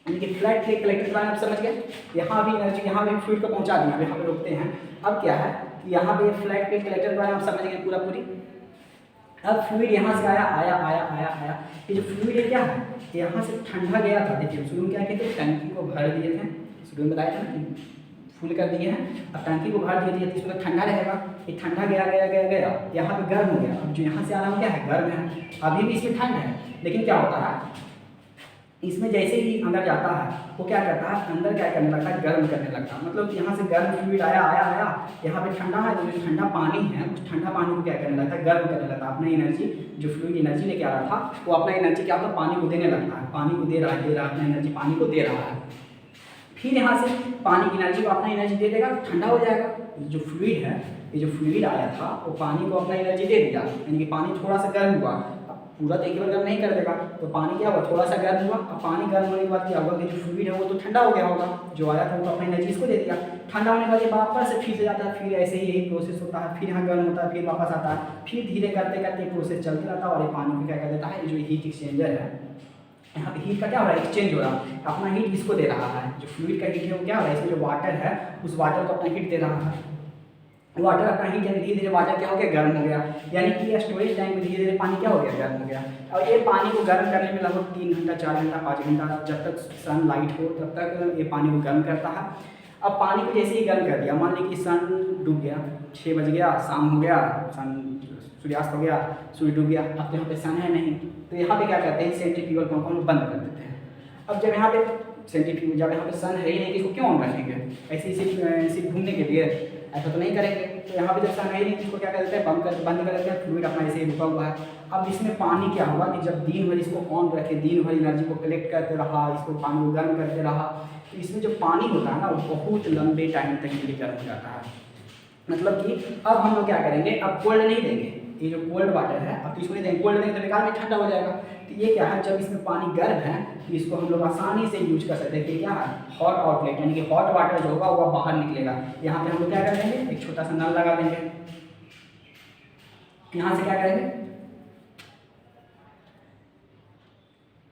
यानी कि फ्लैट प्लेट कलेक्टर प्लान आप समझ गए। यहाँ भी एनर्जी, यहाँ भी फ्लूइड को पहुँचा दिया, अब यहाँ पे रोकते हैं। अब क्या है कि यहाँ पे फ्लैट प्लेट कलेक्टर प्लान आप समझ गए पूरा पूरी। अब फ्लूइड यहाँ से आया आया आया आया आया, ये जो फ्लूइड है क्या है, यहाँ से ठंडा गया था। देखिए शुरू में क्या कहते हैं, टंकी को भर दिए थे, शुरू में बताया था कि फुल कर दिए हैं। अब टंकी को भर दिए थे, इसमें ठंडा रहेगा, ये ठंडा गया गया गया गया, यहाँ पे गर्म हो गया। अब जो यहाँ से आ रहा है क्या है, गर्म है। अभी भी इसमें ठंड है, लेकिन क्या होता है इसमें जैसे ही अंदर जाता है वो क्या करता है, अंदर क्या करने लगता है, गर्म करने लगता है। मतलब यहाँ से गर्म फ्लूइड आया आया आया, यहाँ पे ठंडा है, जो ठंडा पानी है उस ठंडा पानी को क्या करने लगता है, गर्म करने लगता है। अपना एनर्जी, जो फ्लूइड एनर्जी लेके आ रहा था वो अपना एनर्जी क्या होता है, पानी को देने लगता है। पानी को दे रहा है, अपना एनर्जी पानी को दे रहा है। फिर यहाँ से पानी की एनर्जी को अपना एनर्जी दे देगा, ठंडा हो जाएगा। जो फ्लूइड है, ये जो फ्लूइड आया था वो पानी को अपना एनर्जी दे दिया, यानी कि पानी थोड़ा सा गर्म हुआ। पूरा तो एक बार गर्म नहीं कर देगा, तो पानी क्या हुआ, थोड़ा सा गर्म हुआ। अब पानी गर्म होने के बाद क्या होगा कि जो फ्लूइड है वो तो ठंडा हो गया होगा, जो आया था वो अपनी एनर्जी इसको दे दिया। ठंडा होने के बाद ये वापस से फिर से जाता है, फिर ऐसे ही यही प्रोसेस होता है, फिर यहाँ गर्म होता है, फिर वापस आता है, फिर धीरे करते करते प्रोसेस चलते रहता है। और ये पानी को क्या कर देता है, जो हीट एक्सचेंजर है, यहाँ पे हीट का क्या हो रहा है, एक्सचेंज हो रहा है, अपना हीट इसको दे रहा है। जो फ्लूइड का हीट है वो क्या हो रहा है, इसमें जो वाटर है उस वाटर को अपना हीट दे रहा है। वाटर अपना हीट, यानी धीरे धीरे वाटर क्या हो गया, गर्म हो गया, यानी कि स्टोरेज टैंक में धीरे धीरे पानी क्या हो गया, गर्म हो गया। और ये पानी को गर्म करने में लगभग 3 घंटा 4 घंटा 5 घंटा, जब तक सन लाइट हो तब तक ये पानी को गर्म करता है। अब पानी को जैसे ही गर्म कर दिया, मान ली कि सन डूब गया, 6 बज गया, शाम हो गया, सन सूर्यास्त हो गया, सूर्य डूब गया। अब तो यहाँ पे सन है नहीं, तो यहाँ पे क्या करते हैं, सेंट्रीफ्यूगल पंप को बंद कर देते हैं। अब जब यहाँ पे सेंट्रीफ्यूगल, जब यहाँ पे सन है ही नहीं, इसको क्यों ऑन रखेंगे, ऐसे ही सिर्फ घूमने के लिए, ऐसा तो नहीं करेंगे। तो यहाँ पे जब सन है ही नहीं, इसको क्या कर देते हैं, बंद कर देते हैं। फ्लूइड अपना ऐसे ही रुका हुआ है। अब इसमें पानी क्या हुआ कि जब दिन भर इसको ऑन रखे, दिन भर एनर्जी को कलेक्ट करते रहा, इसको पानी को गर्म करते रहा, तो इसमें जो पानी होता है ना वो बहुत लंबे टाइम तक के लिए गर्म हो जाता है। मतलब कि अब हम लोग क्या करेंगे, अब कोल्ड नहीं देंगे, ये जो कोल्ड वाटर है अब तो इसको नहीं देंगे, कोल्ड देंगे तो बेकार में ठंडा हो जाएगा। तो ये क्या है, जब इसमें पानी गर्म है तो इसको हम लोग आसानी से यूज कर सकते हैं कि क्या है, हॉट आउटलेट, यानी कि हॉट वाटर जो होगा वो बाहर निकलेगा। यहाँ पे हम लोग क्या कर देंगे, एक छोटा सा नल लगा देंगे। यहाँ से क्या करेंगे,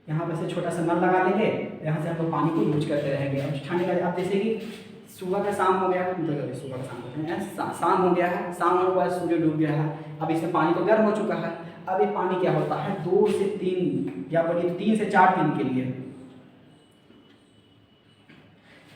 यहाँ पे से छोटा सा नल लगा देंगे, यहाँ से हम लोग पानी को यूज करते रहेंगे। अब ठंड का, अब जैसे कि सुबह का शाम हो गया, सुबह का शाम होते हैं, शाम हो गया है, शाम होने के बाद सूर्य डूब गया है। अब इसमें पानी तो गर्म हो चुका है। अब ये पानी क्या होता है, 2 से 3 या बोलिए 3 से 4 दिन के लिए,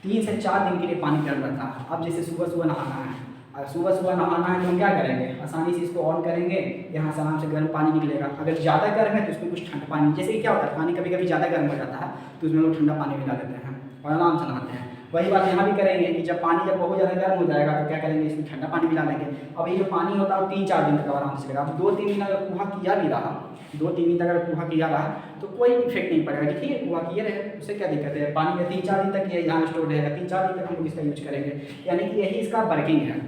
3 से 4 दिन के लिए पानी गर्म रहता है। अब जैसे सुबह सुबह नहाना है, अगर सुबह सुबह नहाना है तो हम क्या करेंगे, आसानी से इसको ऑन करेंगे, यहाँ से आराम से गर्म पानी निकलेगा। अगर ज़्यादा गर्म है तो उसमें कुछ ठंडा पानी, जैसे कि क्या होता है पानी कभी कभी ज़्यादा गर्म हो जाता है तो उसमें लोग ठंडा पानी मिला देते हैं और आराम से नहाते हैं। वही बात यहाँ भी करेंगे कि जब पानी जब बहुत ज़्यादा गर्म हो जाएगा तो क्या करेंगे, इसमें ठंडा पानी मिला लेंगे। अब ये जो पानी होता है वो 3-4 दिन तक आराम से चलेगा। अब 2-3 दिन अगर कुहा किया भी रहा, 2-3 दिन तक अगर कुहा किया रहा तो कोई इफेक्ट नहीं पड़ेगा। देखिए कुहा किए रहे, उससे क्या दिक्कत है, पानी में 3-4 दिन तक ये यहाँ स्टोर रहेगा, 3-4 दिन तक हम लोग इसका यूज करेंगे। यानी कि यही इसका वर्किंग है।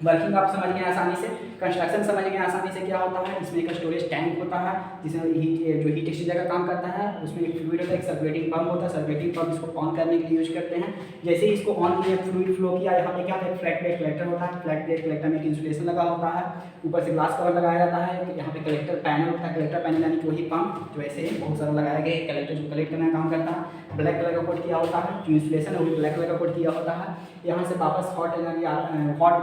वर्किंग आप समझ गए आसानी से, कंस्ट्रक्शन समझ गए आसानी से। क्या होता है, इसमें एक स्टोरेज टैंक होता है जिसमें जो हीट एक्सचेंजर का काम करता है, उसमें एक फ्लूइड होता है, एक सर्कुलेटिंग पंप होता है। सर्कुलेटिंग पंप इसको ऑन करने के लिए यूज करते हैं। जैसे ही इसको ऑन किया, फ्लूइड फ्लो किया, यहाँ पे क्या होता है, फ्लैट प्लेट कलेक्टर होता है। फ्लैट प्लेट कलेक्टर में एक इंसुलेशन लगा होता है, ऊपर से ग्लास कवर लगाया जाता है। यहाँ पे कलेक्टर पैनल होता है, कलेक्टर पैनल यानी कि वही पंप जो ऐसे बहुत सारा लगाया गया कलेक्टर जो कलेक्ट करने का काम करता है। ब्लैक कलर का कोट किया होता है, जो इंसुलेशन है वो भी ब्लैक कलर का कोट किया होता है। यहाँ से वापस हॉट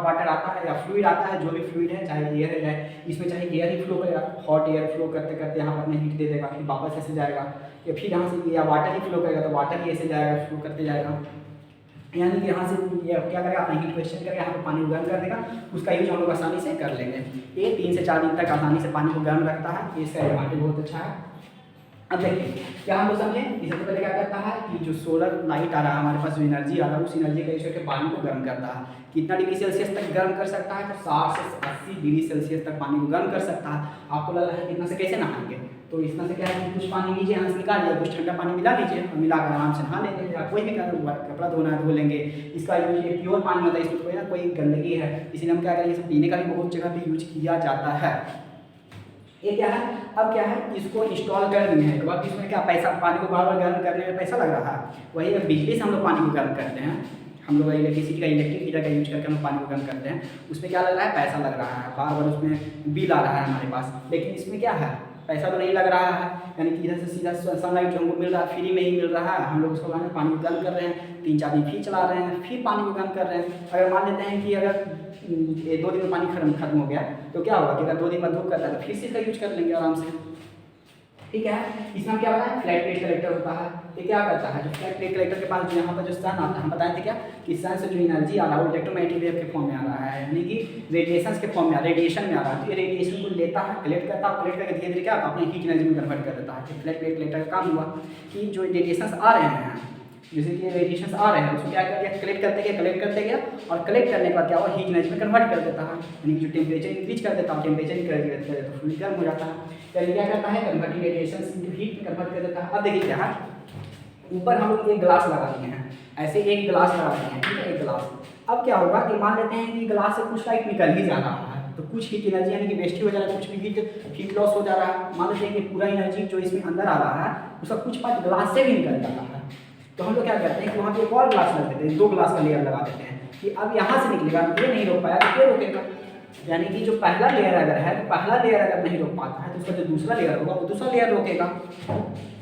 वाटर आता है या फ्लूइड आता है, जो भी फ्लूइड है, चाहे एयर है, इसमें चाहे एयर ही फ्लो करेगा, हॉट एयर फ्लो करते करते यहाँ पर अपने हीट दे देगा, फिर वापस ऐसे जाएगा, या फिर यहाँ से या वाटर ही फ्लो करेगा तो वाटर ही ऐसे जाएगा, फ्लो करते जाएगा। यानी कि यहाँ से ये क्या करेगा, अपना हीट को एक्सचेंज करके यहाँ पर पानी को गर्म कर देगा। उसका यूज हम लोग आसानी से कर लेंगे। ये 3 से 4 दिन तक आसानी से पानी को गर्म रखता है, इसका एडवांटेज बहुत अच्छा है। अब देखिए क्या हम लोग समझे, इससे पहले क्या करता है कि जो सोलर लाइट आ रहा है हमारे पास, जो एनर्जी आ रहा है उस एनर्जी का यूज करके पानी को गर्म करता है। कितना डिग्री सेल्सियस तक गर्म कर सकता है, तो 60 से 80 डिग्री सेल्सियस तक पानी को गर्म कर सकता है। आपको लग रहा है कितना से कैसे नहाएंगे, तो इसमें से क्या है कि कुछ पानी लीजिए, यहाँ से निकाल लिया, कुछ ठंडा पानी मिला लीजिए और मिलाकर आराम से नहा लेंगे, या कोई भी कपड़ा धोना है धो लेंगे। इसका यूज ये प्योर पानी होता है, इसमें कोई ना कोई गंदगी है, इसलिए हम क्या करेंगे, इसे पीने का भी बहुत जगह पे यूज किया जाता है। ये क्या है, अब क्या है, इसको इंस्टॉल कर दिए हैं, अब इसमें क्या पैसा, पानी को बार बार गर्म करने में पैसा लग रहा है। वही बिजली से हम लोग पानी को गर्म करते हैं, हम लोग इलेक्ट्रिसिटी का, इलेक्ट्रिक हीटर का यूज करके हम पानी को गर्म करते हैं, उसमें क्या लग रहा है, पैसा लग रहा है, बार बार उसमें बिल आ रहा है हमारे पास। लेकिन इसमें क्या है, पैसा तो नहीं लग रहा है, यानी कि इधर से सीधा सनलाइट जो हमको मिल रहा है, फ्री में ही मिल रहा है। हम लोग उसको पानी को गर्म कर रहे हैं, 3-4 दिन फिर चला रहे हैं, फिर पानी को गर्म कर रहे हैं। अगर मान लेते हैं कि अगर 2 दिन में पानी खत्म हो गया, तो क्या होगा कि अगर 2 दिन बाद धूप करता है तो फिर से इसका यूज कर लेंगे आराम से, ठीक है। इसमें क्या होता है, फ्लैट प्लेट कलेक्टर होता है। ये क्या करता है, जो फ्लैट प्लेट कलेक्टर के पास जो यहाँ पर जो सन आता है, हम बताए थे क्या कि सन से जो एनर्जी आ रहा है वो इलेक्ट्रोमैग्नेटिक वेव के फॉर्म में आ रहा है, यानी कि रेडिएशन के फॉर्म में, रेडिएशन में आ रहा है। तो ये रेडिएशन को लेता है, कलेक्ट करता है, कलेक्ट करके धीरे धीरे क्या अपने हीट एनर्जी में कन्वर्ट कर देता है। फ्लैट प्लेट कलेक्टर का काम हुआ कि जो रेडिएशन आ रहे हैं, जैसे कि रेडिएशन आ रहे हैं, उसको क्या कर दिया, कलेक्ट करते गया और कलेक्ट करने के बाद क्या हुआ, हीट एनर्जी में कन्वर्ट कर देता है, यानी कि जो टेम्परेचर इंक्रीज कर देता है, टेम्परेचर इंक्रीज कर देता है तो फ्लूइड गर्म हो जाता है। यानी क्या करता है, कन्वर्टिंग रेडिएशन इनटू हीट में कन्वर्ट कर देता है। अब देखिए क्या है, ऊपर हम लोग एक ग्लास लगा दिए हैं, ऐसे एक ग्लास लगा दिए हैं, ठीक है, एक ग्लास। अब क्या होगा कि मान लेते हैं कि ग्लास से कुछ लाइट निकल ही जा रहा है, तो कुछ हीट एनर्जी यानी कि वेस्ट ही हो जा रहा है, कुछ भी हीट लॉस हो जा रहा है। मान लेते हैं कि पूरा एनर्जी जो इसमें अंदर आ रहा है उसका कुछ पार्ट ग्लास से भी निकल जाता है, तो हम लोग क्या करते हैं कि वहाँ पे एक और ग्लास लगा देते हैं, 2 ग्लास का लेयर लगा देते हैं कि अब यहाँ से निकलेगा, ये नहीं रोक पाया तो ये रोकेगा। यानी कि जो पहला लेयर अगर है, तो पहला लेयर अगर नहीं रोक पाता है तो उसका जो दूसरा लेयर होगा वो दूसरा लेयर रोकेगा।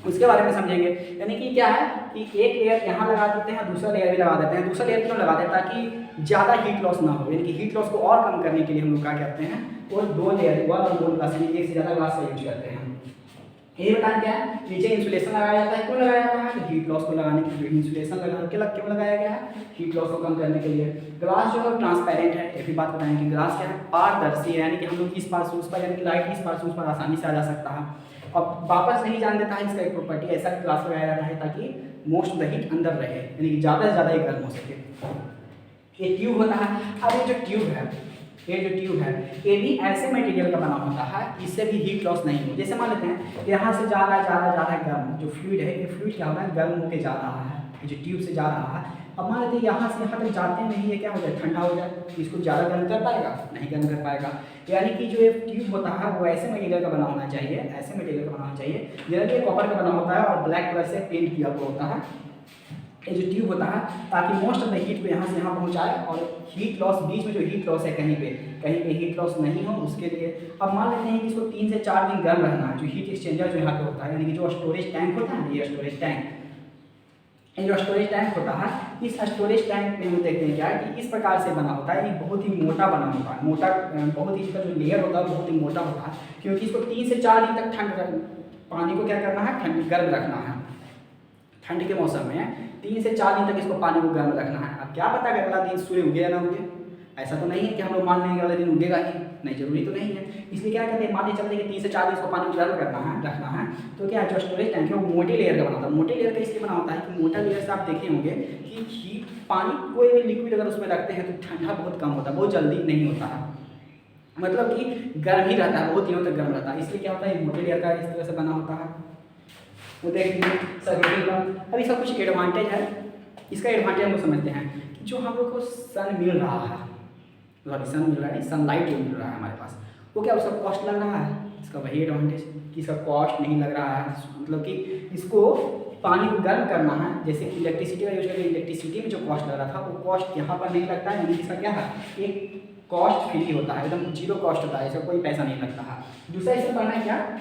उसके बारे में समझेंगे, यानी कि क्या है कि एक लेयर यहाँ लगा देते हैं, दूसरा लेयर भी लगा देते हैं। दूसरा लेयर क्यों लगाते हैं, ताकि ज़्यादा हीट लॉस ना हो, यानी कि हीट लॉस को और कम करने के लिए हम लोग क्या करते हैं, वो 2 लेयर, 1 और 2 ग्लास, यानी एक से ज़्यादा ग्लास का यूज करते हैं। ये बताएं क्या है, नीचे इंसुलेशन लगाया जाता है, क्यों लगाया जाता है, तो हीट लॉस को लगाने के लिए इंसुलेशन लगा के क्यों लगाया गया है, हीट लॉस को कम करने के लिए। ग्लास जो है ट्रांसपेरेंट है, एक भी बात बताएं कि ग्लास क्या है, पारदर्शी है, यानी कि हम लोग इस पार से उस पार, यानी कि लाइट इस पार से उस पार आसानी से आ जा सकता है और वापस नहीं जान देता है। इसका एक प्रॉपर्टी ऐसा ग्लास लगाया जाता है ताकि मोस्ट ऑफ द हीट अंदर रहे, यानी कि ज़्यादा से ज़्यादा ये गर्म हो सके। ये ट्यूब होता है। अब ये जो ट्यूब है, ये जो ट्यूब है, ये भी ऐसे मटेरियल का बना होता है, इससे भी हीट लॉस नहीं हो। जैसे मान लेते हैं यहाँ से जा रहा है गर्म, जो फ्लूइड है, ये फ्लूइड क्या हो रहा है, गर्म होकर जा रहा है, ये जो ट्यूब से जा रहा है। अब मान लेते हैं यहाँ से यहाँ तक जाते में ही ये क्या हो जाए, ठंडा हो जाए, इसको ज़्यादा गर्म कर पाएगा, नहीं गर्म कर पाएगा। यानी कि जो ये ट्यूब होता है वो ऐसे मटेरियल का बना होना चाहिए, ऐसे मटेरियल का बना होना चाहिए, जनरली कॉपर का बना होता है और ब्लैक कलर से पेंट किया हुआ होता है ये जो ट्यूब होता है, ताकि मोस्ट ऑफ द हीट को यहाँ से यहाँ पहुँचाए और हीट लॉस, बीच में जो हीट लॉस है कहीं पे हीट लॉस नहीं हो, उसके लिए। अब मान लेते हैं कि इसको 3 से 4 दिन गर्म रहना है, जो हीट एक्सचेंजर जो यहाँ पे होता है, यानी कि जो स्टोरेज टैंक होता है, ये स्टोरेज टैंक, ये जो स्टोरेज टैंक होता है, इस स्टोरेज टैंक में हम देखते हैं क्या है कि इस प्रकार से बना होता है, ये बहुत ही मोटा बना होता है, मोटा बहुत ही, इसका जो लेयर होता है बहुत ही मोटा होता है, क्योंकि इसको 3 से 4 दिन तक ठंड, पानी को क्या करना है, ठंड गर्म रखना है। ठंड के मौसम में 3 से 4 दिन तक इसको पानी को गर्म रखना है। अब क्या पता कि अगला दिन सूर्य उगे या ना उगे, ऐसा तो नहीं है कि हम लोग मान लेंगे अगले दिन उगेगा ही, नहीं, जरूरी तो नहीं है। इसलिए क्या कहते हैं, मान के चलते हैं कि 3 से 4 दिन इसको पानी को गर्म रखना है, तो क्या जो स्टोरेज टैंक है वो मोटे लेयर का बना होता है। मोटे लेयर का इसलिए बना होता है कि मोटा लेयर से आप देखे होंगे कि हीट, पानी, कोई भी लिक्विड अगर उसमें रखते हैं तो ठंडा बहुत कम होता है, बहुत जल्दी नहीं होता है, मतलब कि गर्म ही रहता है, बहुत दिनों तक गर्म रहता है। इसलिए क्या होता है, मोटे लेयर का इस तरह से बना होता है, वो देखिए सर। अब इसका कुछ एडवांटेज है, इसका एडवांटेज हम लोग समझते हैं कि जो हम लोग को सन मिल रहा है, सॉरी सन मिल रहा है, सनलाइट जो मिल रहा है हमारे पास, वो क्या उसका कॉस्ट लग रहा है, इसका वही एडवांटेज कि इसका कॉस्ट नहीं लग रहा है। मतलब कि इसको पानी को गर्म करना है, जैसे कि इलेक्ट्रिसिटी का यूज करके इलेक्ट्रिसिटी में जो कॉस्ट लग रहा था वो कॉस्ट यहाँ पर नहीं लगता है, यानी इसका क्या है, एक कॉस्ट फ्री होता है, एकदम 0 कॉस्ट होता है, इसका कोई पैसा नहीं लगता है। दूसरा इसमें करना है क्या,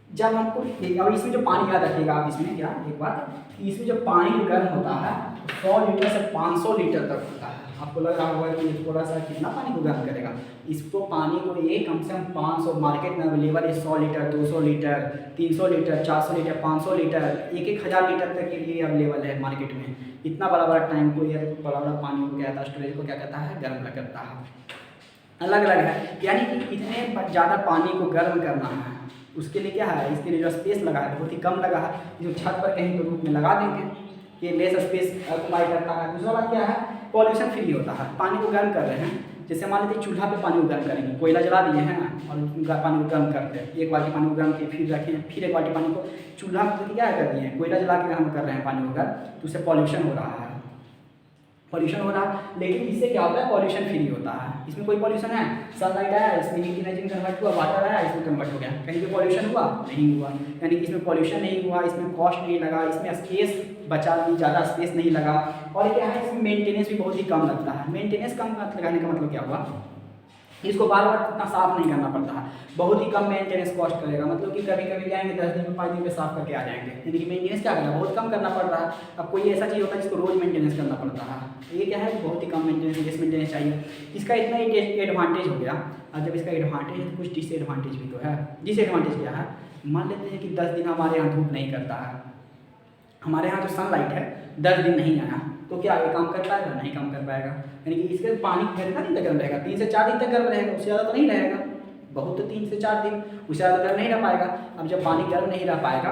जब हमको, और इसमें जो पानी, याद रखिएगा आप इसमें क्या एक बात, कि इसमें जो पानी गर्म होता है 100 लीटर से 500 लीटर तक होता है। आपको लग रहा होगा कि थोड़ा सा कितना पानी को गर्म करेगा, इसको पानी को ये कम से कम 500, मार्केट में अवेलेबल है 100 litre, 200 litre, 300 litre, 400 litre, 500 litre, 1000 litre तक के लिए अवेलेबल है मार्केट में। इतना बड़ा बड़ा टैंक को या बड़ा बड़ा पानी को क्या कहता है, स्टोरेज को क्या कहता है, गर्म करता है। अलग अलग है, यानी कि इतने ज़्यादा पानी को गर्म करना है, उसके लिए क्या है, इसके लिए जो स्पेस लगा है बहुत ही कम लगा है, जो छत पर कहीं तो रूप में लगा देंगे, ये लेस स्पेस ऑक्युपाई करता है। दूसरा बात क्या है, पॉल्यूशन फ्री होता है। पानी को गर्म कर रहे हैं, जैसे मान लीजिए चूल्हा पे पानी को गर्म करेंगे, कोयला जला दिए हैं और उनका पानी को गर्म करते हैं, एक बाल्टी पानी को गर्म किए फिर रखें, फिर एक बाल्टी पानी को चूल्हा पे क्या कर दिए हैं, कोयला जला के हम कर रहे हैं पानी को गर्म, तो उससे पॉल्यूशन हो रहा है, पॉल्यूशन हो रहा है। लेकिन इससे क्या होता है, पॉल्यूशन फ्री होता है। इसमें कोई पॉल्यूशन है, सनलाइट आया, इसमें हीट एनर्जी कन्वर्ट हुआ, वाटर आया, इसमें कन्वर्ट हो गया, कहीं पे पॉल्यूशन हुआ नहीं हुआ, यानी कि इसमें पॉल्यूशन नहीं हुआ, इसमें कॉस्ट नहीं लगा, इसमें स्पेस बचा नहीं, ज़्यादा स्पेस नहीं लगा। और क्या है, इसमें मेंटेनेंस भी बहुत ही कम लगता है। मेंटेनेंस कम लगाने का मतलब क्या हुआ, इसको बार बार इतना साफ नहीं करना पड़ता है, बहुत ही कम मेंटेनेंस कॉस्ट करेगा, मतलब कि कभी कभी जाएंगे 10 दिन में 5 दिन में साफ करके आ जाएंगे, यानी कि मेंटेनेंस क्या करना बहुत कम करना पड़ रहा है। अब कोई ऐसा चीज़ होता है जिसको रोज मेंटेनेंस करना पड़ता है, ये क्या है बहुत ही कम मेंटेनेंस, लेस मेंटेनेंस चाहिए। इसका इतना ही एडवांटेज हो गया। और जब इसका एडवांटेज है तो कुछ डिसएडवांटेज भी तो है। डिसएडवांटेज क्या है, मान लेते हैं कि 10 दिन हमारे यहाँ धूप नहीं करता है, हमारे यहाँ जो सनलाइट है 10 दिन नहीं आया, तो क्या ये काम कर पाएगा, नहीं काम कर पाएगा। यानी कि इसके पानी कितना दिन तक गर्म रहेगा, 3 से 4 दिन तक गर्म रहेगा, उससे ज़्यादा तो नहीं रहेगा, बहुत तो 3 से 4 दिन, उससे ज़्यादा गर्म नहीं रह पाएगा। अब जब पानी गर्म नहीं रह पाएगा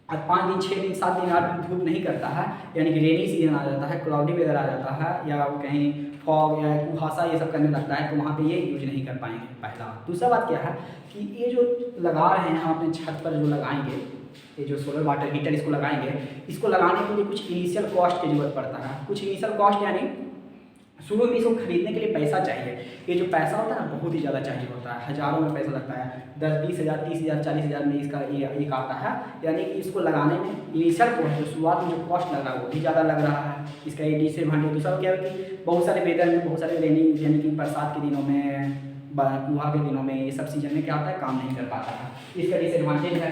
और 5 दिन 6 दिन 7 दिन 8 दिन धूप नहीं करता है, यानी कि रेनी सीजन आ जाता है, क्लाउडी वेदर आ जाता है, या कहीं फॉग या कुहासा ये सब करने लगता है, तो वहाँ पे ये यूज नहीं कर पाएंगे, पहला। दूसरा बात क्या है कि ये जो लगा रहे हैं हम अपने छत पर जो लगाएंगे, ये जो सोलर वाटर हीटर इसको लगाएंगे, इसको लगाने के लिए कुछ इनिशियल कॉस्ट की जरूरत पड़ता है। कुछ इनिशियल कॉस्ट यानी शुरू में इसको खरीदने के लिए पैसा चाहिए। ये जो पैसा होता है ना बहुत ही ज़्यादा चाहिए होता है, हज़ारों में पैसा लगता है, 10-20 हज़ार 30 हज़ार 40 हज़ार में इसका ये एक आता है। यानी कि इसको लगाने में इनिशियल कॉस्ट, जो शुरुआत में जो कॉस्ट लग रहा है वो भी ज़्यादा लग रहा है। इसका ये डिसएडवांटेज। दूसरा क्या है कि बहुत सारे वेदर में, बहुत सारे रेनी यानी कि बरसात के दिनों में, कुहा के दिनों में, ये सब सीजन में क्या होता है काम नहीं कर पाता है, इसका डिसएडवांटेज है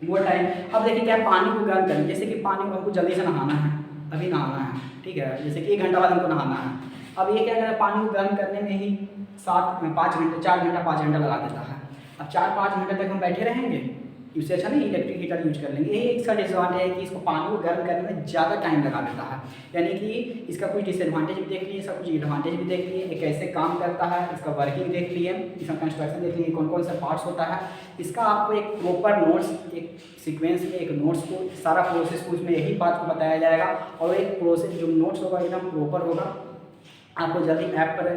वो टाइम। अब देखिए क्या पानी को गर्म करें, जैसे कि पानी को हमको जल्दी से नहाना है, अभी नहाना है, ठीक है, जैसे कि 1 घंटा बाद हमको नहाना है। अब ये क्या करें, पानी को गर्म करने में ही 5 घंटे 4 घंटा 5 घंटा लगा देता है। अब 4-5 घंटे तक हम बैठे रहेंगे, इससे अच्छा नहीं इलेक्ट्रिक हीटर यूज कर लेंगे। यही इसका डिसएडवांटेज है कि इसको पानी को गर्म करने में ज़्यादा टाइम लगा देता है। यानी कि इसका कुछ डिसएडवांटेज भी देख लिए, इसका कुछ एडवांटेज भी देख लिए, ये कैसे काम करता है, इसका वर्किंग देख लिए, इसका कंस्ट्रक्शन देख लिए, कौन कौन सा पार्ट्स होता है। इसका आपको एक प्रॉपर नोट्स, एक सीक्वेंस में एक नोट्स को, सारा प्रोसेस को इसमें यही बात को बताया जाएगा, और एक प्रोसेस जो नोट्स होगा एकदम प्रॉपर होगा, आपको जल्दी ऐप पर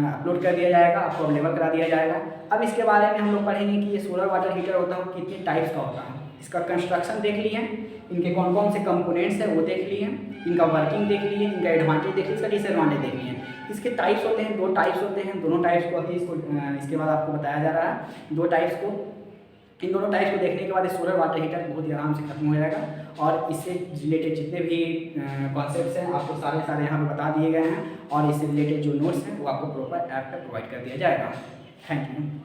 अपलोड कर दिया जाएगा, आपको अवेलेबल करा दिया जाएगा। अब इसके बारे में हम लोग पढ़ेंगे कि ये सोलर वाटर हीटर होता है वो कितने टाइप्स का होता है, इसका कंस्ट्रक्शन देख लिए, इनके कौन कौन से कंपोनेंट्स हैं वो देख लिए, इनका वर्किंग देख लिए, इनका एडवांटेज देख लिए, इसका डिसएडवांटेज देख लिए। इसके टाइप्स होते हैं, 2 टाइप्स होते हैं, दोनों टाइप्स को अभी इसके बाद आपको बताया जा रहा है 2 टाइप्स को। इन दोनों टाइप्स को देखने के बाद सोलर वाटर हीटर बहुत ही आराम से खत्म हो जाएगा, और इससे रिलेटेड जितने भी कॉन्सेप्ट्स हैं आपको सारे यहाँ पे बता दिए गए हैं, और इससे रिलेटेड जो नोट्स हैं वो आपको प्रॉपर ऐप पर प्रोवाइड कर दिया जाएगा। Thank you.